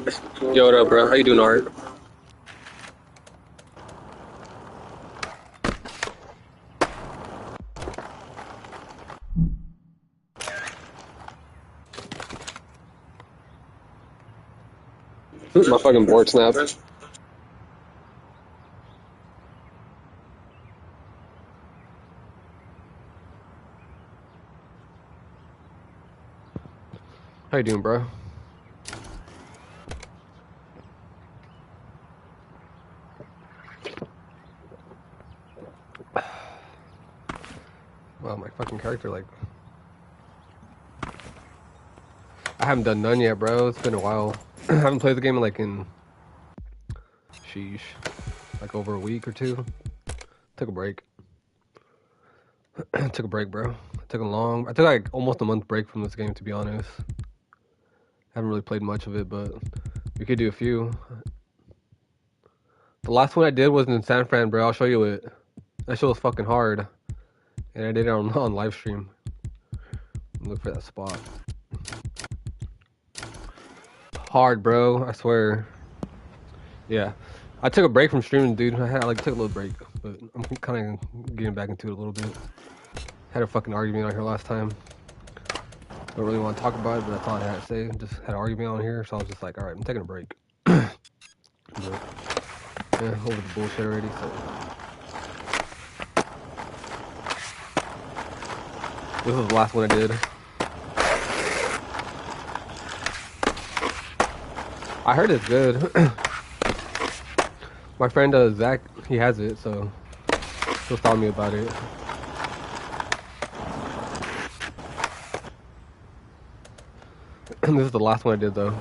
Yo, what up, bro? How you doing, Art? My fucking board snapped. How you doing, bro? Wow, my fucking character, like... I haven't done none yet, bro. It's been a while. I haven't played the game in sheesh, like over a week or two. Took a break. Took a break, bro. I took like almost a month break from this game, to be honest. Haven't really played much of it, but we could do a few. The last one I did was in San Fran, bro. I'll show you it. That shit was fucking hard. And I did it on live stream. Look for that spot. Hard, bro. I swear. Yeah. I took a break from streaming, dude. I took a little break, but I'm kind of getting back into it a little bit. Had a fucking argument on here last time. Don't really want to talk about it, but that's all I had to say. Just had an argument on here, so I was just like, alright, I'm taking a break. But, yeah, over the bullshit already, so. This was the last one I did. I heard it's good. My friend Zach, he has it, so he was telling me about it. This is the last one I did, though.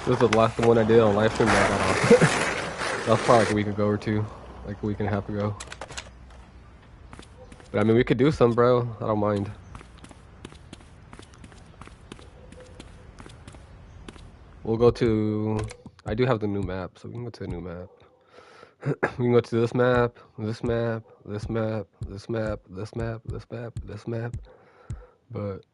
This is the last one I did on live stream that I got off. That was probably like a week ago or two. Like a week and a half ago. But I mean, we could do some, bro. I don't mind. We'll go to... I do have the new map, so we can go to the new map. We can go to this map, this map, this map, this map, this map, this map, this map. But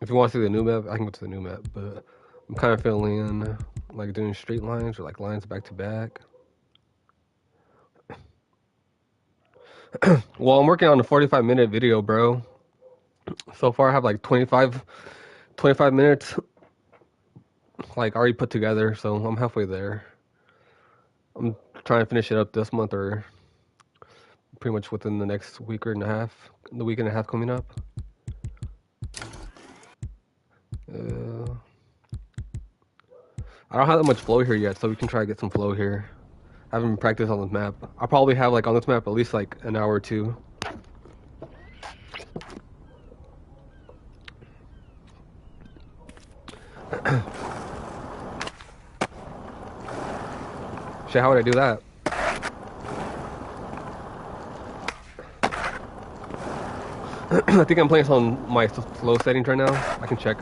if you want to see the new map, I can go to the new map. But I'm kind of feeling like doing straight lines or like lines back to back. Well, I'm working on a 45-minute video, bro. So far, I have like 25 minutes like already put together, so I'm halfway there. I'm trying to finish it up this month or pretty much within the next week and a half, the week and a half coming up. I don't have that much flow here yet, so we can try to get some flow here. I haven't practiced on this map. I'll probably have like on this map at least like an hour or two. Shit, how would I do that? I think I'm playing this on my slow settings right now. I can check.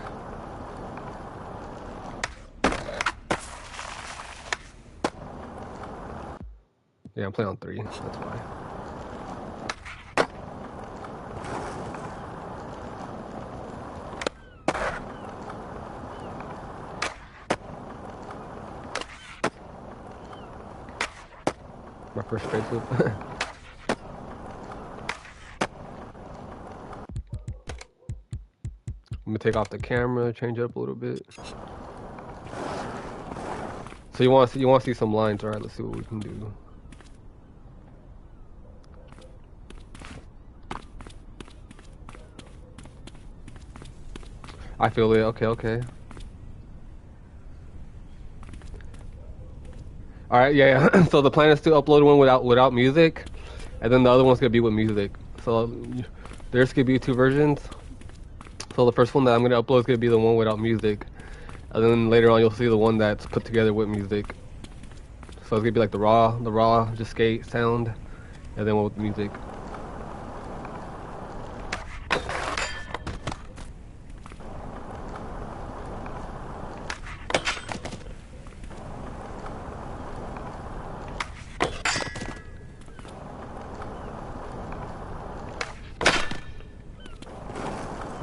Yeah, I'm playing on 3. That's why. My first straight flip. I'm gonna take off the camera, change it up a little bit. So you want to see some lines, all right? Let's see what we can do. I feel it. Okay. All right, yeah. So the plan is to upload one without music, and then the other one's gonna be with music. So there's gonna be 2 versions. So the first one that I'm gonna upload is gonna be the one without music, and then later on you'll see the one that's put together with music. So it's gonna be like the raw just skate sound, and then one with music.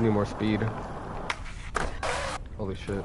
Need more speed. Holy shit.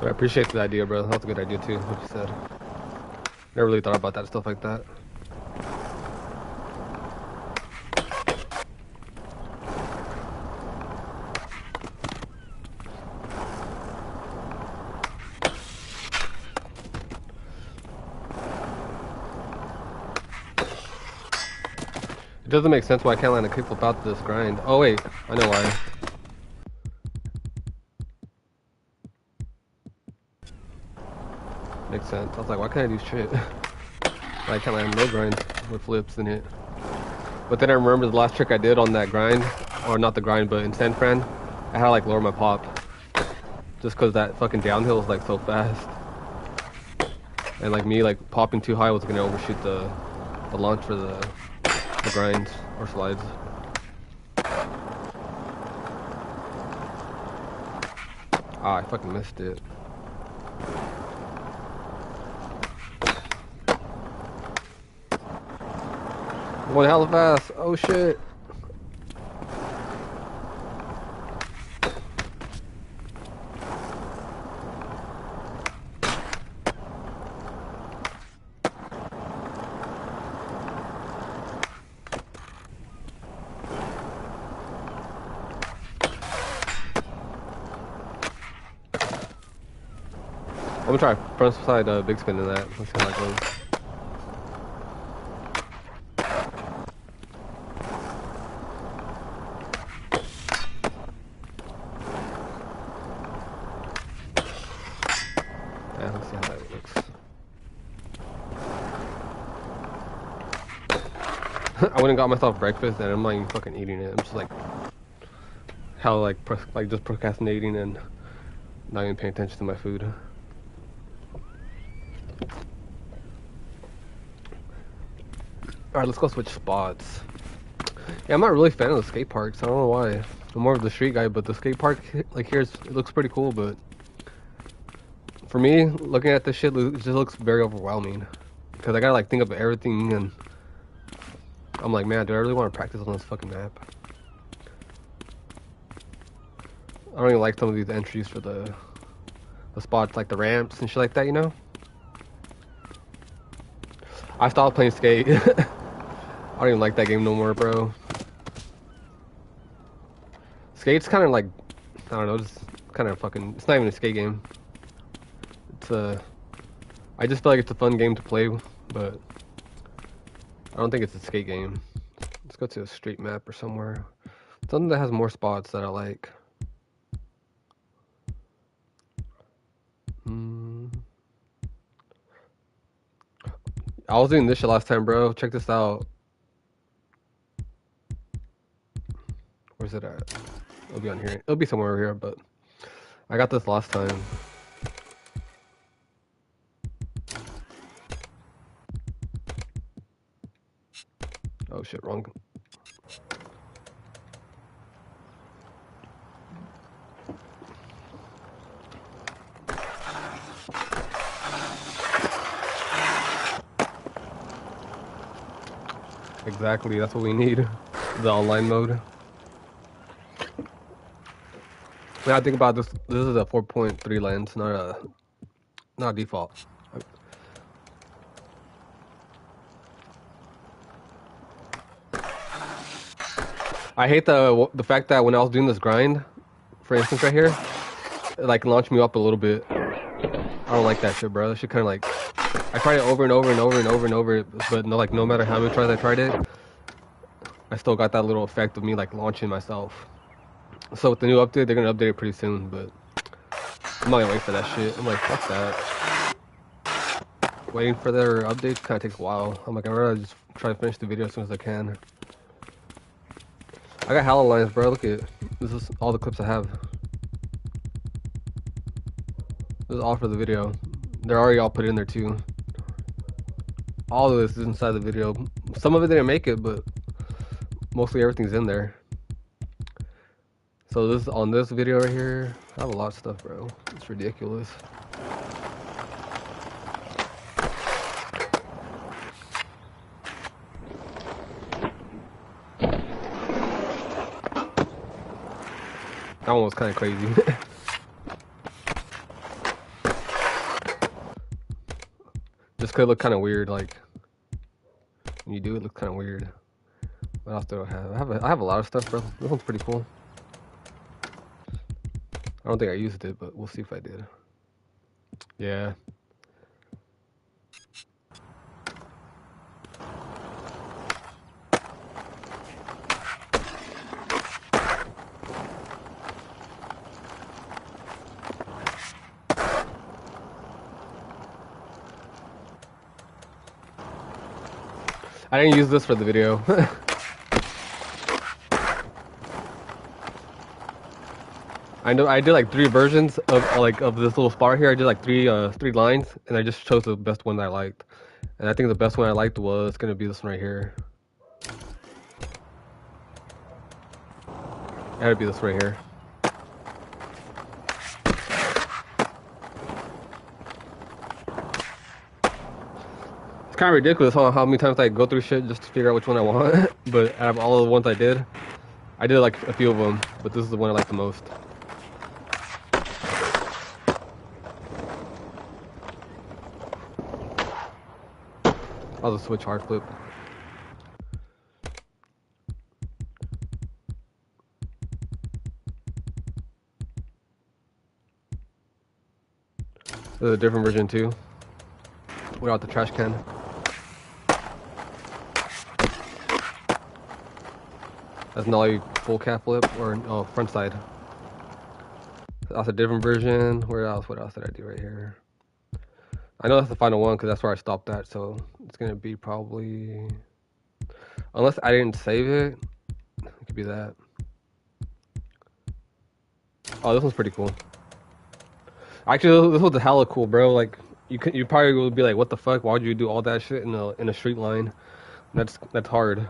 But I appreciate the idea, bro. That's a good idea too, what you said. Never really thought about that stuff like that. It doesn't make sense why I can't land a kick without this grind. Oh wait, I know why. Makes sense. I was like, why can't I do shit? I can't land no grind with flips in it. But then I remember the last trick I did on that grind, or not the grind, but in San Fran, I had to like lower my pop. Just cause that fucking downhill is like so fast. And like me like popping too high was gonna overshoot the launch for the grinds or slides. Ah, I fucking missed it. Going hella fast. Oh shit. I'm gonna try front side big spin in that. Let's see how that goes. Yeah, let's see how that looks. I went and got myself breakfast and I'm not even fucking eating it. I'm just like, how like just procrastinating and not even paying attention to my food. Alright, let's go switch spots. Yeah, I'm not really a fan of the skate parks. I don't know why. I'm more of the street guy, but the skate park, like here, it looks pretty cool, but for me, looking at this shit, it just looks very overwhelming. Because I gotta like think of everything, and I'm like, man, do I really want to practice on this fucking map? I don't even like some of these entries for the spots, like the ramps and shit like that, you know? I stopped playing skate. I don't even like that game no more, bro. Skate's kind of like, I don't know, just kind of fucking, it's not even a skate game. It's I just feel like it's a fun game to play, but I don't think it's a skate game. Let's go to a street map or somewhere. Something that has more spots that I like. I was doing this shit last time, bro. Check this out. Where's it at? It'll be on here. It'll be somewhere over here, but I got this last time. Oh shit, wrong. Exactly, that's what we need. The online mode. When I think about this, this is a 4.3 lens, not a default. I hate the fact that when I was doing this grind, for instance right here, it like launched me up a little bit. I don't like that shit, bro. That shit kind of like, I tried it over and over and over and over and over, but no, like no matter how many tries I tried it, I still got that little effect of me like launching myself. So with the new update, they're gonna update it pretty soon, but I'm not gonna wait for that shit. I'm like, fuck that. Waiting for their updates kind of takes a while. I'm like, I'd rather just try to finish the video as soon as I can. I got hella lines, bro. Look at this is all the clips I have. This is all for the video. They're already all put in there too. All of this is inside the video. Some of it didn't make it, but mostly everything's in there. So this on this video right here, I have a lot of stuff, bro. It's ridiculous. That one was kind of crazy. This could look kind of weird, like when you do it, looks kind of weird. What else do I have? I have a lot of stuff, bro. This one's pretty cool. I don't think I used it, but we'll see if I did. Yeah. I didn't use this for the video. I know I did like 3 versions of this little spot here. I did like three lines, and I just chose the best one that I liked. And I think the best one I liked was gonna be this one right here. It had to be this right here. It's kind of ridiculous how many times I go through shit just to figure out which one I want. But out of all of the ones I did like a few of them, but this is the one I like the most. I'll just switch hard flip. There's a different version too, without the trash can. That's nollie full cat flip, or oh, front side. That's a different version. Where else? What else did I do right here? I know that's the final one because that's where I stopped at. So it's gonna be probably, unless I didn't save it, it could be that. Oh, this one's pretty cool. Actually, this was hella cool, bro. Like you probably would be like, what the fuck? Why would you do all that shit in a straight line? That's hard.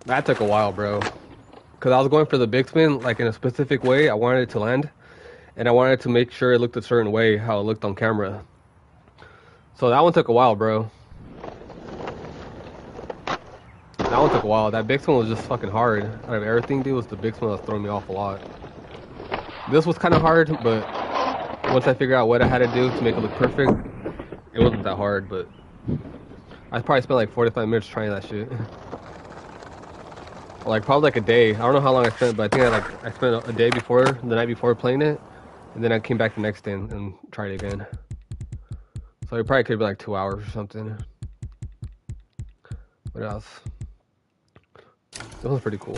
That took a while, bro. Cause I was going for the big spin, like in a specific way. I wanted it to land, and I wanted to make sure it looked a certain way, how it looked on camera. So that one took a while, bro. That one took a while. That big spin was just fucking hard. Out of everything, dude, was the big spin that was throwing me off a lot. This was kind of hard, but once I figured out what I had to do to make it look perfect, it wasn't that hard. But I probably spent like 45 minutes trying that shit. Like probably like a day. I don't know how long I spent, but I think I spent a day before, the night before playing it, and then I came back the next day and tried it again. So it probably could have been like 2 hours or something. What else? This one's pretty cool.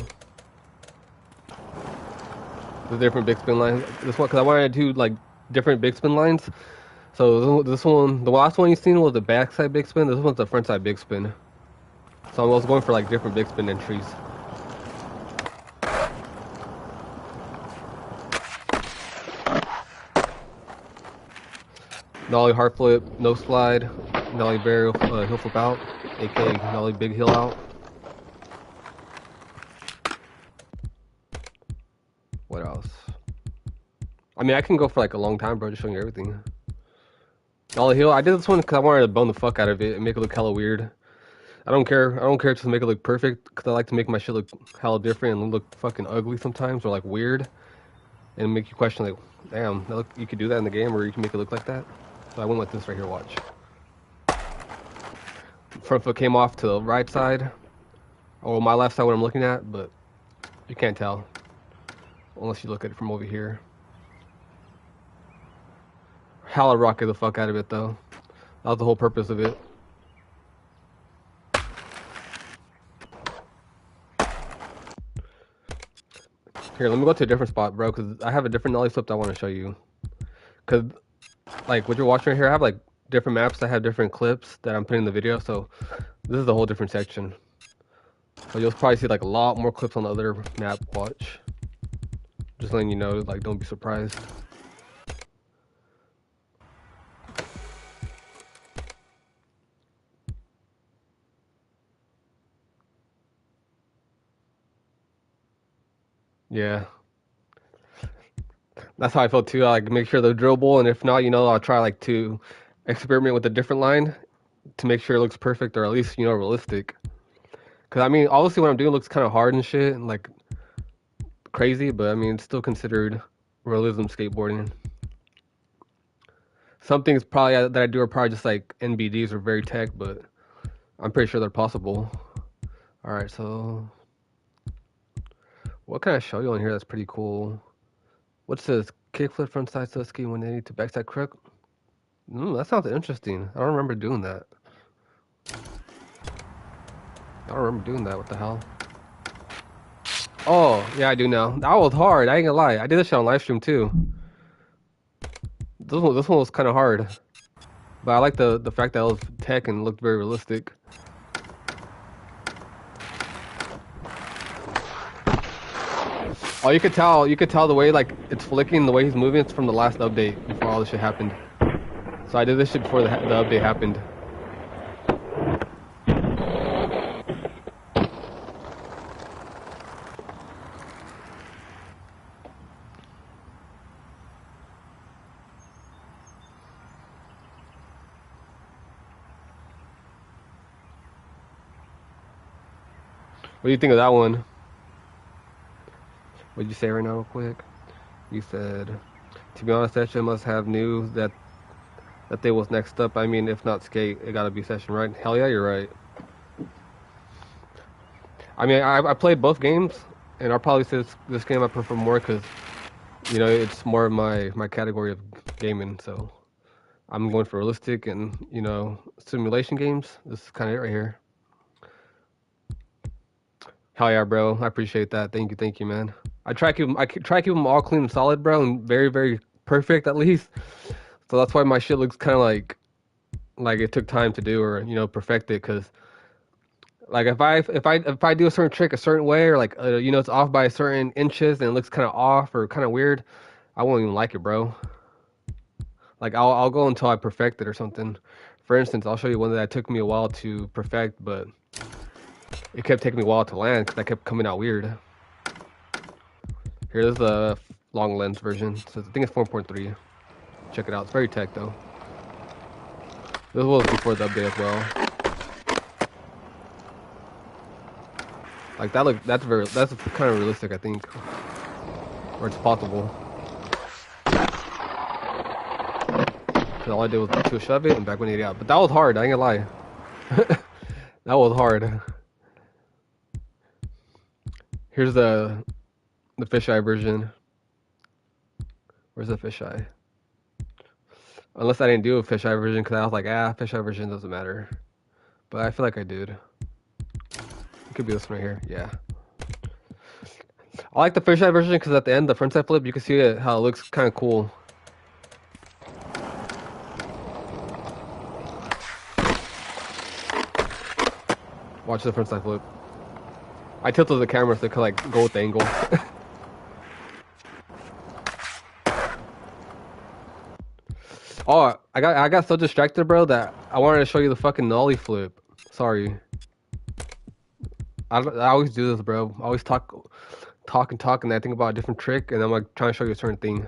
The different big spin lines. This one, because I wanted to do like different big spin lines. So this one, the last one you seen was the backside big spin. This one's the front side big spin. So I was going for like different big spin entries. Nollie hard flip, no slide, nollie barrel, heel flip out, aka nollie big heel out. What else? I mean, I can go for like a long time, bro, just showing you everything. Nollie heel, I did this one because I wanted to bone the fuck out of it and make it look hella weird. I don't care just to make it look perfect, because I like to make my shit look hella different and look fucking ugly sometimes, or like weird, and make you question like, damn, you could do that in the game, or you can make it look like that. So I went with this right here, watch. Front foot came off to the right side, or my left side what I'm looking at, but you can't tell unless you look at it from over here. hella rocket the fuck out of it though. That was the whole purpose of it. Here, let me go to a different spot, bro, because I have a different nollie flip that I want to show you. Because, like, what you're watching right here, I have, like, different maps that have different clips that I'm putting in the video, so this is a whole different section. So you'll probably see, like, a lot more clips on the other map. Watch. Just letting you know, like, don't be surprised. Yeah. That's how I felt too. I like make sure the dribble, and if not, you know, I'll try like to experiment with a different line to make sure it looks perfect or at least, you know, realistic. Cause I mean, obviously what I'm doing looks kind of hard and shit and like crazy, but I mean, it's still considered realism skateboarding. Some things probably that I do are probably just like NBDs or very tech, but I'm pretty sure they're possible. All right, so what can I show you on here that's pretty cool? What's this? Kickflip front side side ski 180 to backside crook. That sounds interesting. I don't remember doing that. I don't remember doing that. What the hell? Oh, yeah, I do now. That was hard. I ain't gonna lie. I did this shit on live stream too. This one was kind of hard. But I like the fact that it was tech and looked very realistic. Oh, you could tell the way like it's flicking, the way he's moving. It's from the last update before all this shit happened. So I did this shit before the update happened. What do you think of that one? What'd you say right now, real quick? You said, to be honest, Session must have knew that they was next up. I mean, if not skate, it gotta be Session, right? Hell yeah, you're right. I mean, I played both games, and I'll probably say this game I prefer more because, you know, it's more of my category of gaming. So I'm going for realistic and, you know, simulation games. This is kind of it right here. Hell yeah, bro. I appreciate that. Thank you, man. I try to keep them all clean and solid, bro, and very, very perfect at least. So that's why my shit looks kind of like it took time to do or, you know, perfect it. Cause like if I do a certain trick a certain way or like you know, it's off by a certain inches and it looks kind of off or kind of weird, I won't even like it, bro. Like I'll go until I perfect it or something. For instance, I'll show you one that took me a while to perfect, but it kept taking me a while to land because I kept coming out weird. Here's the long lens version. So I think it's 4.3. Check it out. It's very tech though. This was before the update as well. Like that's kind of realistic, I think, or it's possible. Cause all I did was to shove it and back 180 out. But that was hard. I ain't gonna lie. That was hard. Here's the fisheye version. Where's the fisheye? Unless I didn't do a fisheye version because I was like, fisheye version doesn't matter. But I feel like I did. It could be this one right here. Yeah. I like the fisheye version because at the end, the frontside flip, you can see it, how it looks kind of cool. Watch the frontside flip. I tilted the camera so it could like go with the angle. Oh, I got so distracted, bro, that I wanted to show you the fucking nollie flip. Sorry. I always do this, bro. I always talk, and I think about a different trick, and I'm like trying to show you a certain thing.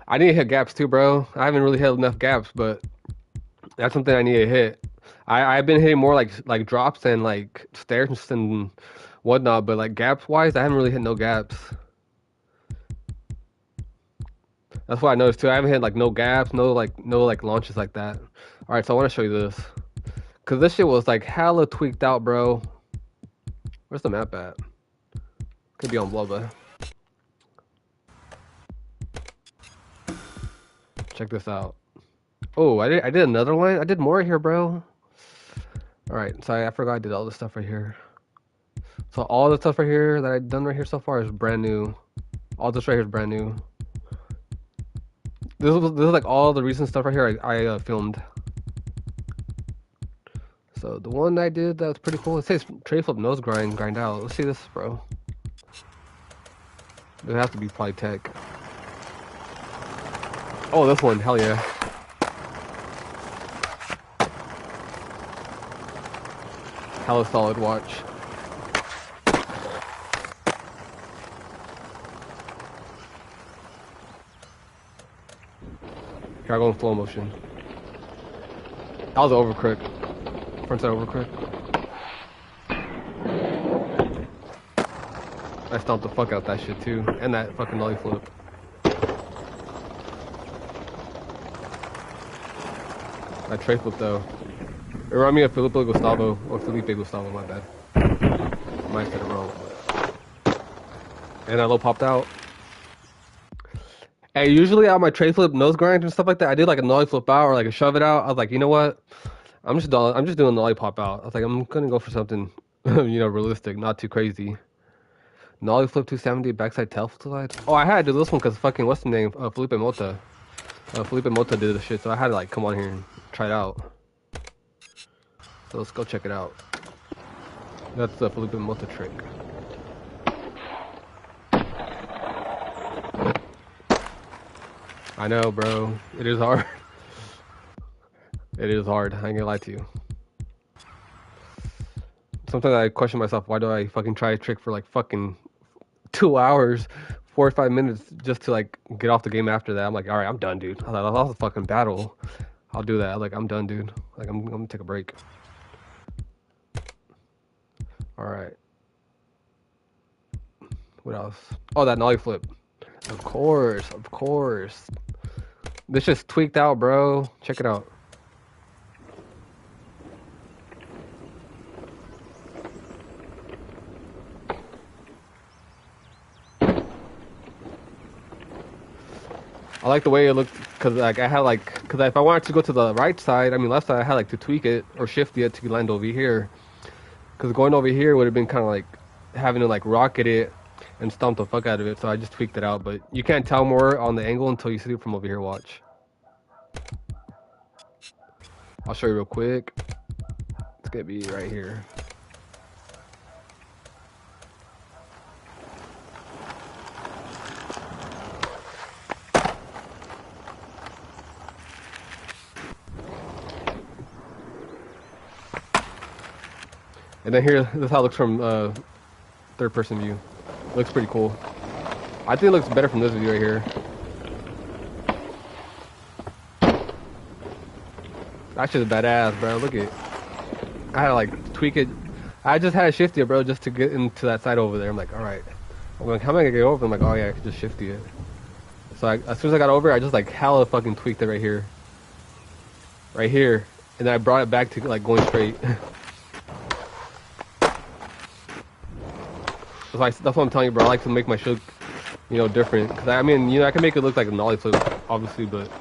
I need to hit gaps too, bro. I haven't really hit enough gaps, but that's something I need to hit. I've been hitting more like drops and like stairs and whatnot, but like gaps wise, I haven't really hit no gaps. That's what I noticed too. I haven't hit like no gaps, no launches like that. All right, so I want to show you this, cause this shit was like hella tweaked out, bro. Where's the map at? Could be on Blubba. Check this out. Oh, I did another line. I did more here, bro. All right, sorry, I forgot I did all this stuff right here. So all the stuff right here that I've done right here so far is brand new. All this right here is brand new. This is like all the recent stuff right here I filmed. So the one I did that was pretty cool. It says tray flip nose grind out. Let's see this, bro. It has to be probably tech. Oh, this one, hell yeah. Hella solid watch. Here I go in slow motion. That was an overcrook. Frontside overcrook. I stomped the fuck out that shit too. And that fucking nollie flip. That tray flip though. It reminded me of Felipe Gustavo. Or Felipe Gustavo, my bad. I might have said it wrong. And that low popped out. And usually on my tray flip nose grind and stuff like that, I did like a nollie flip out or like a shove it out. I was like, you know what? I'm just doing nollie pop out. I was like, I'm gonna go for something, realistic, not too crazy. Nollie flip 270, backside tail slide. Oh, I had to do this one because fucking what's the name? Felipe Mota. Felipe Mota did this shit, so I had to like come on here and try it out. So let's go check it out. That's the Felipe Mota trick. I know, bro. It is hard. It is hard. I ain't gonna lie to you. Sometimes I question myself, why do I fucking try a trick for like fucking 2 hours, 4 or 5 minutes just to like get off the game after that? I'm like, all right, I'm done, dude. I thought that was a fucking battle. I'll do that. Like, I'm done, dude. Like, I'm gonna take a break. All right. What else? Oh, that nollie flip. Of course, of course. This just tweaked out, bro. Check it out. I like the way it looked because like I had like because if I wanted to go to the right side, I mean left side, I had like to tweak it or shift it to land over here. Because going over here would have been kind of like having to like rocket it and stomp the fuck out of it. So I just tweaked it out, but you can't tell more on the angle until you see it from over here. Watch. I'll show you real quick. It's gonna be right here. And then here, this is how it looks from third person view. Looks pretty cool. I think it looks better from this view right here. That shit's badass, bro. Look at it. I had to like tweak it. I just had to shift it, bro, just to get into that side over there. I'm like, all right. I'm like, how am I gonna get over? I'm like, oh yeah, I can just shift it. So as soon as I got over, I just like hella fucking tweaked it right here. Right here. And then I brought it back to like going straight. That's what I'm telling you, bro. I like to make my shit, different. Cause I mean, I can make it look like a nollie flip, obviously, but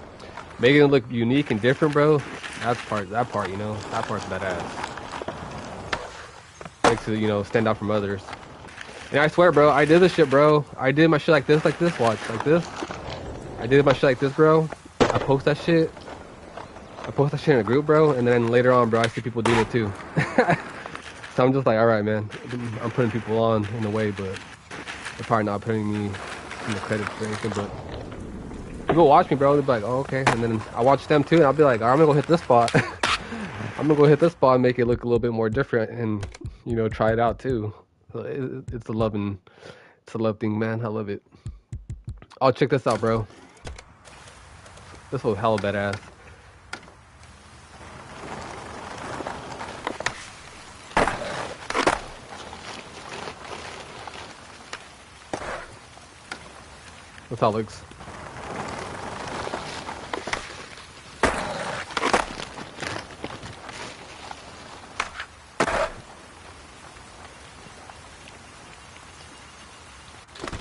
making it look unique and different, bro. That part's badass. Makes it, stand out from others. And I swear, bro, I did this shit, bro. I did my shit like this, watch, like this. I did my shit like this, bro. I post that shit in a group, bro. And then later on, bro, I see people doing it too. So I'm just like, all right, man. I'm putting people on in a way, but they're probably not putting me in the credits or anything. But people watch me, bro. They're like, oh, okay. And then I watch them too, and I'll be like, all right, I'm gonna go hit this spot. I'm gonna go hit this spot and make it look a little bit more different, and try it out too. So it's a love thing, man. I love it. Oh, check this out, bro. This was hella badass. That's how it looks.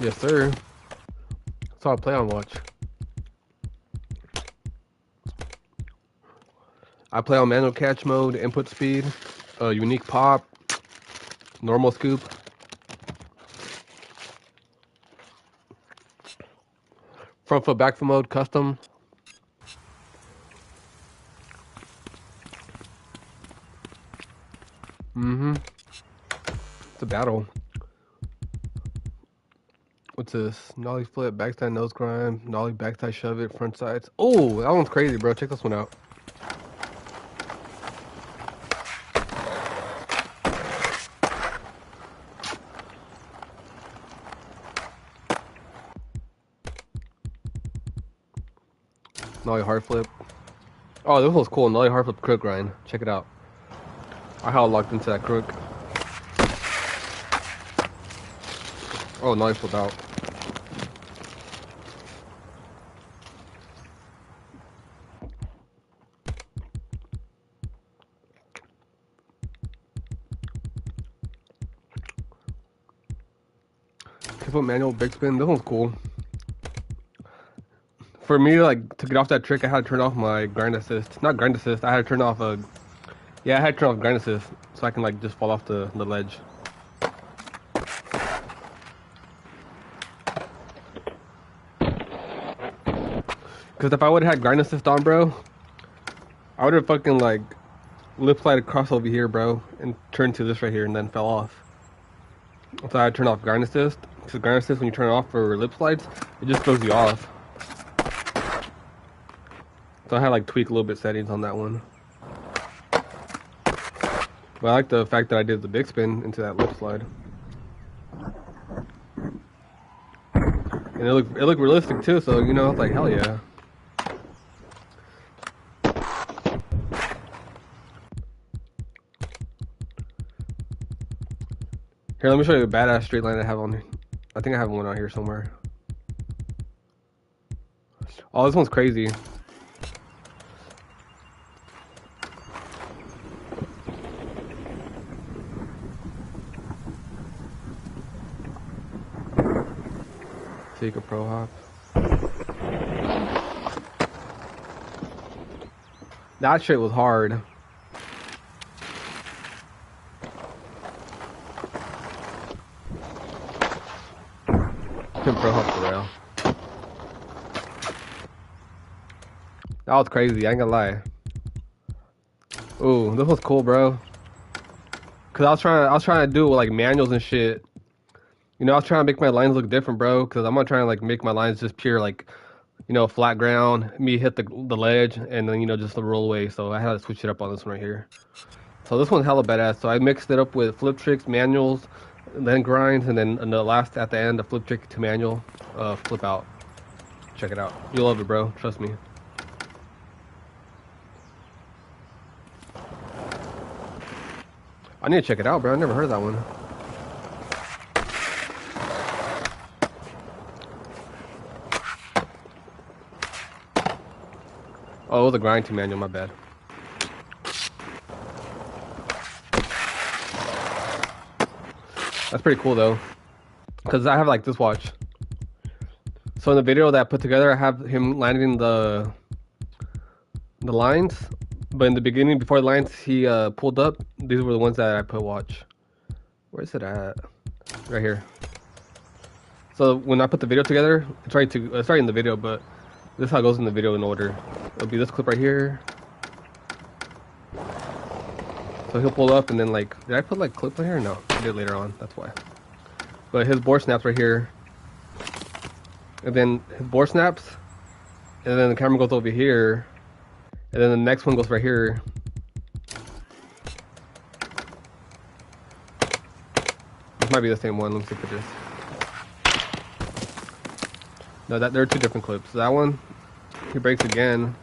Yes, sir. That's how I play on watch. I play on manual catch mode, input speed, unique pop, normal scoop. Front foot, back foot mode, custom. It's a battle. What's this? Nollie flip, backside nose grind, nollie backside shove it, front sides. Oh, that one's crazy, bro. Check this one out. Nollie hard flip. Oh, this one's cool. Nollie hard flip crook grind. Check it out. I how locked into that crook. Oh, nollie flip out. Kickflip manual big spin. This one's cool. For me, like, to get off that trick, I had to turn off my grind assist. Not grind assist. I had to turn off a. Yeah, I had to turn off grind assist so I can like just fall off the ledge. Because if I would have had grind assist on, bro, I would have fucking like lip slide across over here, bro, and turned to this right here and then fell off. So I had to turn off grind assist. Because grind assist, when you turn it off for lip slides, it just throws you off. So I had like tweak a little bit settings on that one. But I like the fact that I did the big spin into that lip slide. And it looked realistic too, so you know, it's like hell yeah. Here, let me show you a badass straight line I have on here. I think I have one out here somewhere. Oh, this one's crazy. Take a pro hop. That shit was hard. Couldn't pro hop the rail. That was crazy, I ain't gonna lie. Ooh, this was cool, bro. Cause I was trying to do it with like manuals and shit. You know, I was trying to make my lines look different, bro. Cause I'm not trying to like make my lines just pure like, you know, flat ground. Me hit the ledge and then, you know, just the roll away. So I had to switch it up on this one right here. So this one's hella badass. So I mixed it up with flip tricks, manuals, then grinds, and then the last at the end, a flip trick to manual, flip out. Check it out. You'll love it, bro. Trust me. I need to check it out, bro. I never heard of that one. Oh, it was a grind to manual, my bad. That's pretty cool though, because I have like this watch. So in the video that I put together, I have him landing the lines, but in the beginning, before the lines, he pulled up. These were the ones that I put watch. Where is it at? Right here. So when I put the video together, it's right in the video, but this is how it goes in the video in order. It'll be this clip right here. So he'll pull up and then like, did I put like clips in here? No, I did later on, that's why. But his board snaps right here. And then his board snaps. And then the camera goes over here. And then the next one goes right here. This might be the same one, let me see pictures. No, they're two different clips. So that one, he breaks again.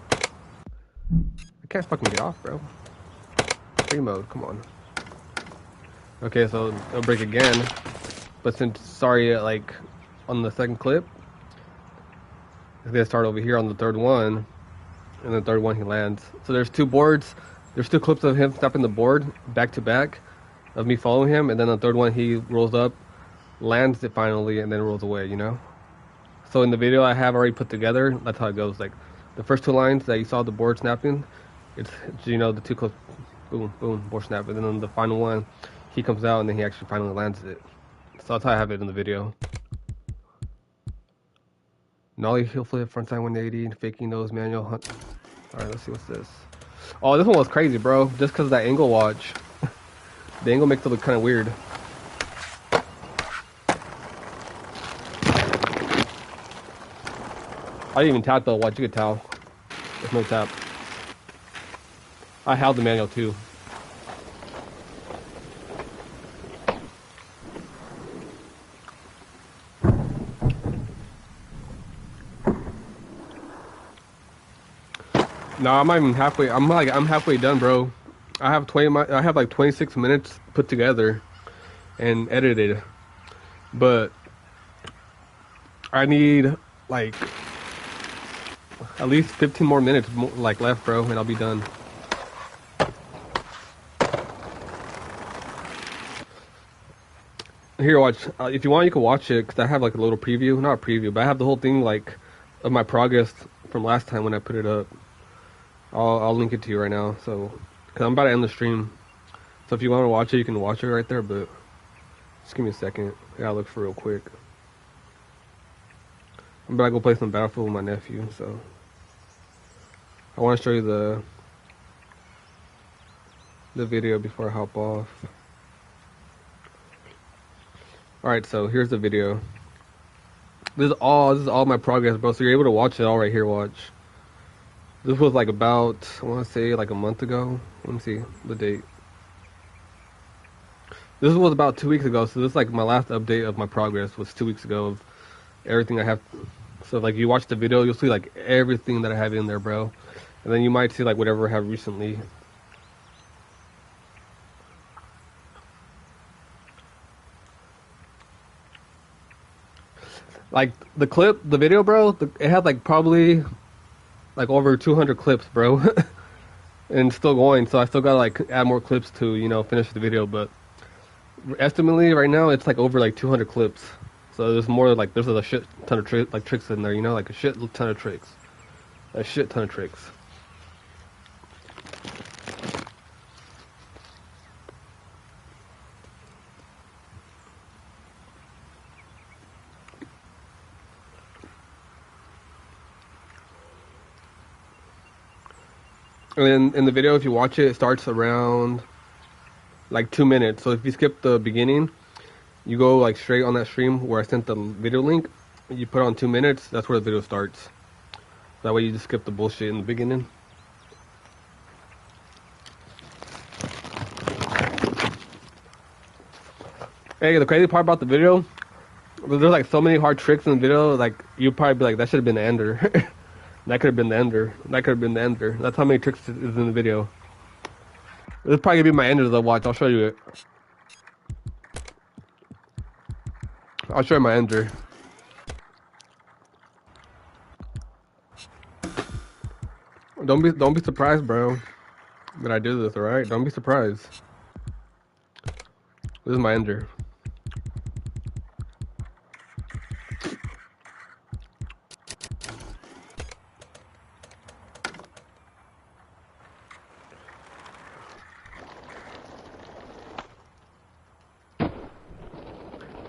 I can't fucking get off, bro. Free mode, come on. Okay, so it'll break again. But since, sorry, like, on the second clip, it's gonna start over here on the third one. And the third one he lands. So there's two boards. There's two clips of him snapping the board back to back of me following him. And then the third one he rolls up, lands it finally, and then rolls away, you know? So in the video I have already put together, that's how it goes. Like, the first two lines that you saw the board snapping, It's you know, the two close, boom, boom, board snap, and then on the final one, he comes out and then he actually finally lands it. So that's how I have it in the video. Nollie heel flip, frontside 180, faking nose manual hunt. Alright, let's see what's this. Oh, this one was crazy, bro. Just because of that angle watch. The angle makes it look kind of weird. I didn't even tap the watch, you could tell. There's no tap. I held the manual too. No, I'm not even halfway. I'm halfway done, bro. I have like 26 minutes put together and edited, but I need like at least 15 more minutes like left, bro, and I'll be done. Here, watch. If you want, you can watch it because I have like a little preview, not a preview, but I have the whole thing like of my progress from last time when I put it up. I'll link it to you right now. So, cause I'm about to end the stream. So if you want to watch it, you can watch it right there. But just give me a second. I gotta look for real quick. I'm about to go play some Battlefield with my nephew. So I want to show you the video before I hop off. All right, so here's the video. This is all my progress, bro. So you're able to watch it all right here. Watch. This was like about, I want to say like a month ago. Let me see the date. This was about 2 weeks ago. So this is like my last update of my progress was 2 weeks ago of everything I have. So like you watch the video, you'll see like everything that I have in there, bro. And then you might see like whatever I have recently. Like the video, bro, it had like probably like over 200 clips, bro. And it's still going, so I still gotta like add more clips to, you know, finish the video. But estimately right now it's like over like 200 clips. So there's more like there's a shit ton of tricks in there, you know, like a shit ton of tricks. A shit ton of tricks. And in the video, if you watch it, it starts around like 2 minutes. So if you skip the beginning, you go like straight on that stream where I sent the video link. You put on 2 minutes, that's where the video starts. That way you just skip the bullshit in the beginning. Hey, the crazy part about the video, there's like so many hard tricks in the video, like you'd probably be like, that should have been the ender. That could have been the ender. That could have been the ender. That's how many tricks is in the video. This is probably gonna be my ender though. Watch, I'll show you it. I'll show you my ender. Don't be surprised, bro, that I do this. All right, don't be surprised. This is my ender.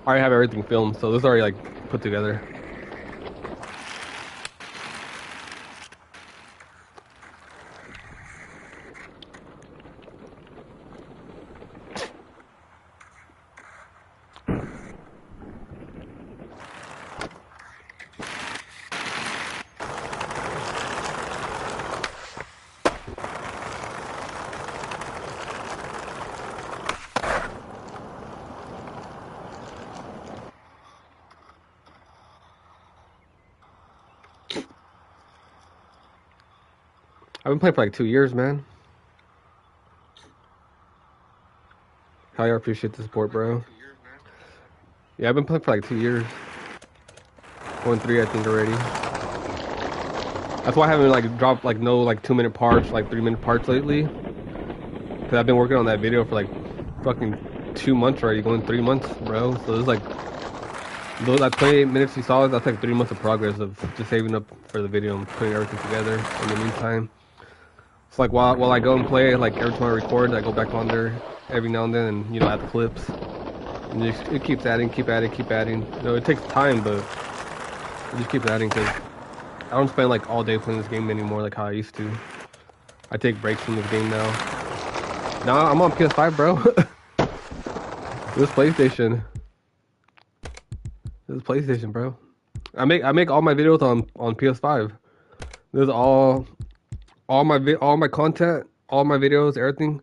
I already have everything filmed, so this is already like put together. I've been playing for like 2 years, man. How you appreciate the support, bro. Yeah, I've been playing for like 2 years. Going 3, I think, already. That's why I haven't like dropped like no like 2-minute parts, like 3-minute parts lately. Cause I've been working on that video for like fucking 2 months already, going 3 months, bro. So it's like those that 28 minutes you saw, that's like 3 months of progress of just saving up for the video and putting everything together in the meantime. It's like while I go and play, like every time I record, I go back on there every now and then, and you know, add the clips. And it keeps adding, keep adding, keep adding. You know, it takes time, but it just keeps adding because I don't spend like all day playing this game anymore like how I used to. I take breaks from this game now. Now I'm on PS5, bro. This PlayStation. This is PlayStation, bro. I make all my videos on PS5. This is all my content, all my videos, everything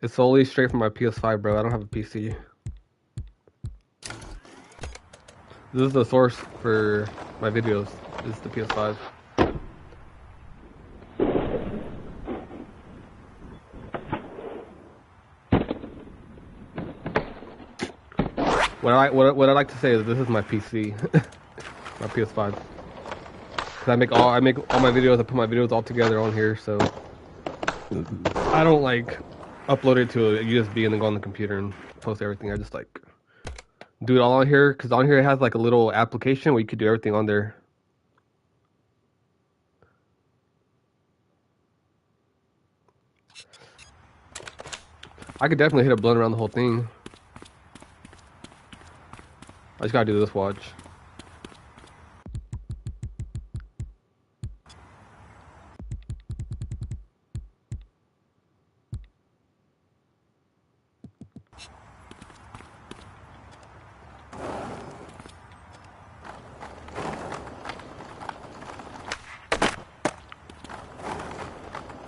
is solely straight from my PS5, bro. I don't have a PC. This is the source for my videos. This is the PS5. What I like to say is this is my PC, my PS5. Cause I make all my videos. I put my videos all together on here, so I don't like upload it to a USB and then go on the computer and post everything. I just like do it all on here, cause on here it has like a little application where you could do everything on there. I could definitely hit a blunt around the whole thing. I just gotta do this, watch.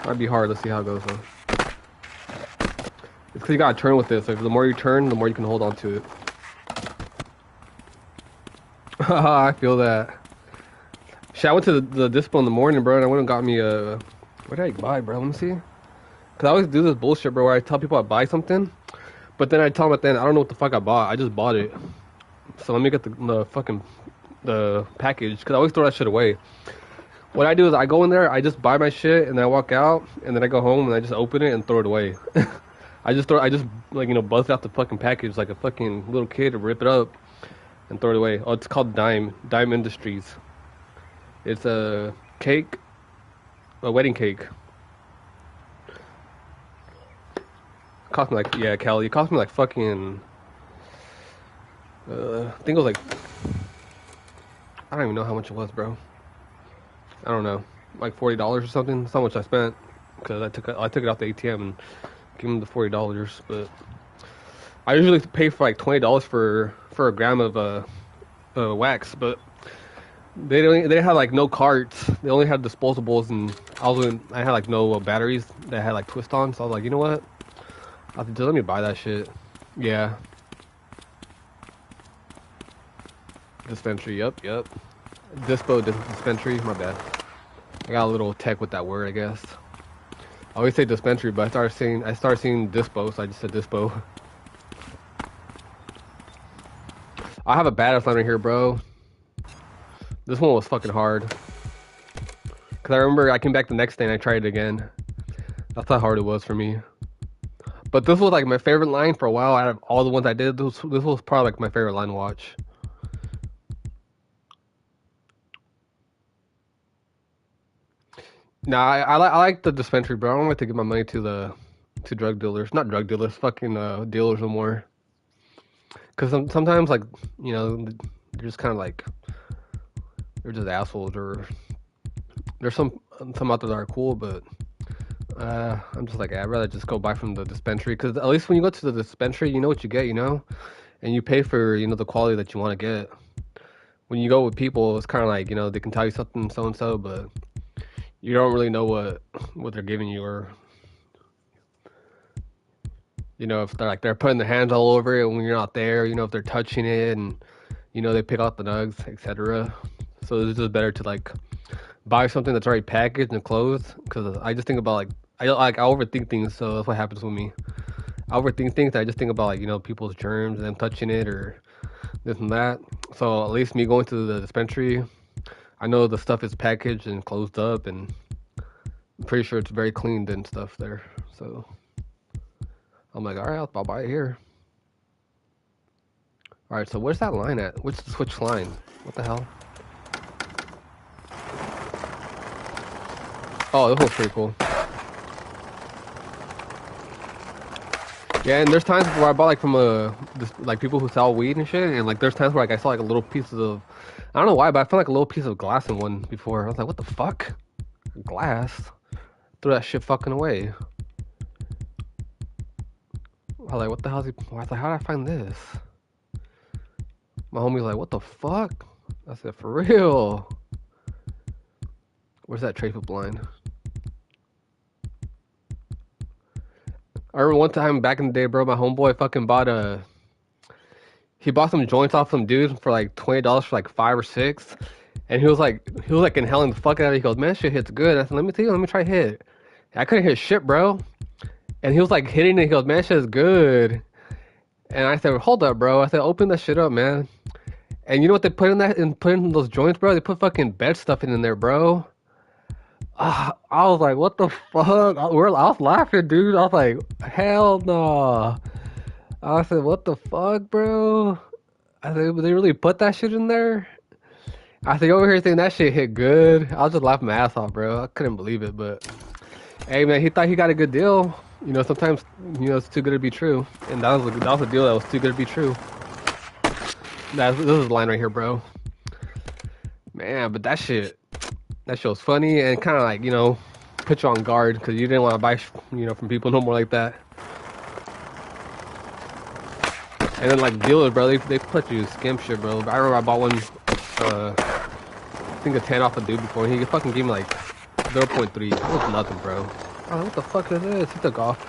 Might be hard, let's see how it goes though. It's cause you gotta turn with this, like the more you turn, the more you can hold on to it. I feel that. Shit, I went to the dispo in the morning, bro, and I went and got me a... What did I buy, bro? Let me see. Cause I always do this bullshit, bro, where I tell people I buy something, but then I tell them at the end, I don't know what the fuck I bought. I just bought it. So let me get the fucking the package, cause I always throw that shit away. What I do is I go in there, I just buy my shit, and then I walk out, and then I go home and I just open it and throw it away. I just like, you know, bust out the fucking package like a fucking little kid, rip it up and throw it away. Oh, it's called Dime Industries. It's a cake, a wedding cake. It cost me like, yeah, Cali. It cost me like fucking, I think it was like, I don't even know how much it was, bro. I don't know, like $40 or something. That's how much I spent, because I took it out the ATM and gave them the $40. But I usually pay for like $20 for a gram of wax, but they had like no carts. They only had disposables, and I had like no batteries that had like twist on. So I was like, you know what? I said, just let me buy that shit. Yeah. Dispensary. Yep. Dispensary. My bad. I got a little tech with that word, I guess. I always say dispensary, but I started seeing dispo, so I just said dispo. I have a badass line right here, bro. This one was fucking hard. Cause I remember I came back the next day and I tried it again. That's how hard it was for me. But this was like my favorite line for a while. Out of all the ones I did, this was probably like my favorite line to watch. Nah, I like the dispensary, bro. I don't like to give my money to drug dealers. Not drug dealers, fucking dealers no more. Cause sometimes, like, you know, they're just kind of like, they're just assholes. Or there's some out there that are cool, but I'm just like, I'd rather just go buy from the dispensary. Cause at least when you go to the dispensary, you know what you get, you know, and you pay for, you know, the quality that you want to get. When you go with people, it's kind of like, you know, they can tell you something so and so, but you don't really know what they're giving you, or, you know, if they're putting their hands all over it when you're not there, you know, if they're touching it, and, you know, they pick out the nugs, etc. So it's just better to like buy something that's already packaged and closed, because I just think about like I overthink things, so that's what happens with me. I overthink things. I just think about, like, you know, people's germs and them touching it or this and that. So at least me going to the dispensary, I know the stuff is packaged and closed up, and I'm pretty sure it's very cleaned and stuff there. So I'm like, all right, I'll buy it here. All right, so where's that line at? Which switch line? What the hell? Oh, this one's pretty cool. Yeah, and there's times where I bought like from like people who sell weed and shit, and like there's times where like I saw like a little piece of, I don't know why, but I found like a little piece of glass in one before. I was like, what the fuck? Glass? Threw that shit fucking away. I was like, what the hell is he? I was like, how did I find this? My homie's like, what the fuck? I said, for real? Where's that tray flip line? I remember one time back in the day, bro, my homeboy fucking he bought some joints off some dude for like $20 for like 5 or 6. And he was like inhaling the fuck out of it. He goes, man, shit hits good. I said, let me see, let me try hit. I couldn't hit shit, bro. And he was like hitting it. He goes, man, shit is good. And I said, hold up, bro. I said, open that shit up, man. And you know what they put in that and put in those joints, bro? They put fucking bed stuff in there, bro. I was like, what the fuck? I was laughing, dude. I was like, hell no. I said, what the fuck, bro? I said, they really put that shit in there? I said, over here saying that shit hit good. I was just laughing my ass off, bro. I couldn't believe it, but hey, man, he thought he got a good deal. You know, sometimes, you know, it's too good to be true. And that was a deal that was too good to be true. This is the line right here, bro. Man, but that shit was funny and kind of like, you know, put you on guard because you didn't want to buy, you know, from people no more like that. And then like dealers, bro, they put you skimp shit, bro. I remember I bought one, I think a 10 off a dude before, and he fucking gave me like 0.3. It was nothing, bro. I was like, what the fuck is this? He took off.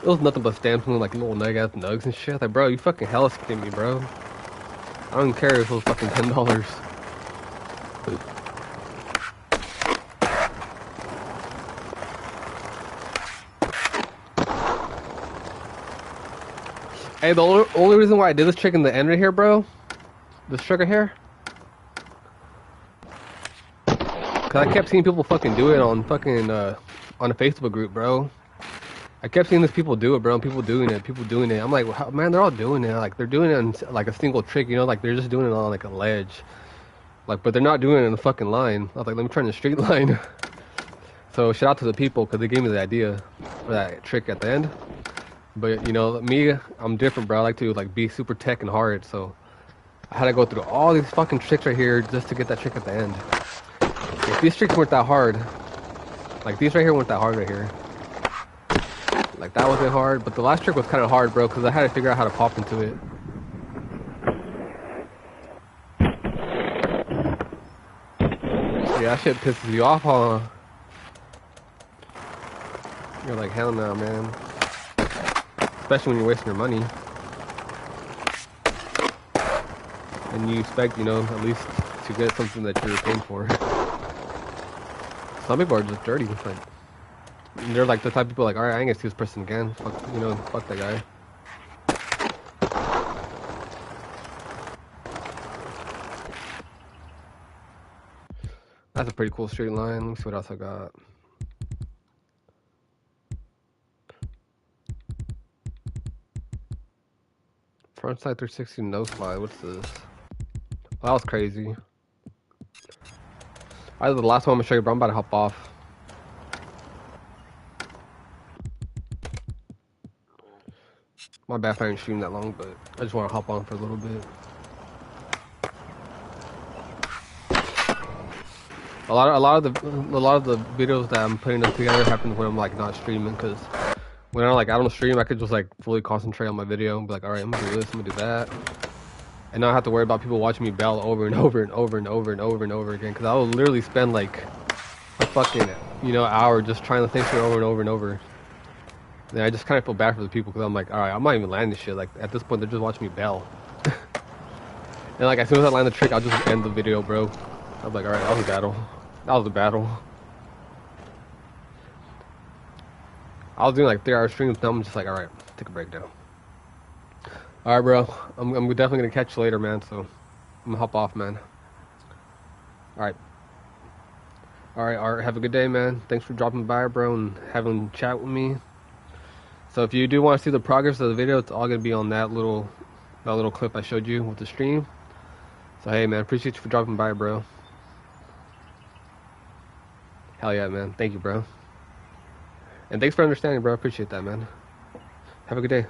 It was nothing but stamps and like little nug ass nugs and shit. Like, bro, you fucking hella skimming me, bro. I don't care if it was fucking $10. Hey, the only reason why I did this trick in the end right here, bro, this trick right here, cause I kept seeing people fucking do it on fucking on a Facebook group, bro. I kept seeing these people do it, bro. And people doing it. I'm like, wow, man, they're all doing it. Like they're doing it on like a single trick, you know, like they're just doing it on like a ledge, like, but they're not doing it in the fucking line. I was like, let me try in the straight line. So shout out to the people because they gave me the idea for that trick at the end. But you know, me, I'm different, bro. I like to like be super tech and hard, so I had to go through all these fucking tricks right here just to get that trick at the end. If these tricks weren't that hard, like these right here weren't that hard right here. Like that wasn't hard, but the last trick was kind of hard, bro, because I had to figure out how to pop into it. Yeah, that shit pisses you off, huh? You're like, hell no, man. Especially when you're wasting your money. And you expect, you know, at least to get something that you're paying for. Some people are just dirty. Like, they're like the type of people like, alright, I ain't gonna see this person again. Fuck, you know, fuck that guy. That's a pretty cool straight line. Let me see what else I got. Frontside 360 no slide. What's this? Well, that was crazy. Either the last one I'm gonna show you, bro. I'm about to hop off. My bad if I didn't stream that long, but I just want to hop on for a little bit. A lot of the videos that I'm putting up together happen when I'm like not streaming, because when I'm like out on the stream, I could just like fully concentrate on my video and be like, all right, I'm gonna do this, I'm gonna do that, and not have to worry about people watching me bail over and over and over and over and over and over again. Because I will literally spend like a fucking, you know, hour just trying the same thing over and over and over. And I just kind of feel bad for the people because I'm like, all right, I'm not even landing this shit. Like at this point, they're just watching me bail. And like as soon as I land the trick, I'll just end the video, bro. I'm like, all right, that was a battle. That was a battle. I was doing like 3-hour streams. Now I'm just like, all right, take a break now. All right, bro. I'm definitely gonna catch you later, man. So I'm gonna hop off, man. All right. All right. Have a good day, man. Thanks for dropping by, bro, and having a chat with me. So if you do want to see the progress of the video, it's all gonna be on that little clip I showed you with the stream. So hey, man, appreciate you for dropping by, bro. Hell yeah, man. Thank you, bro. And thanks for understanding, bro. Appreciate that, man. Have a good day.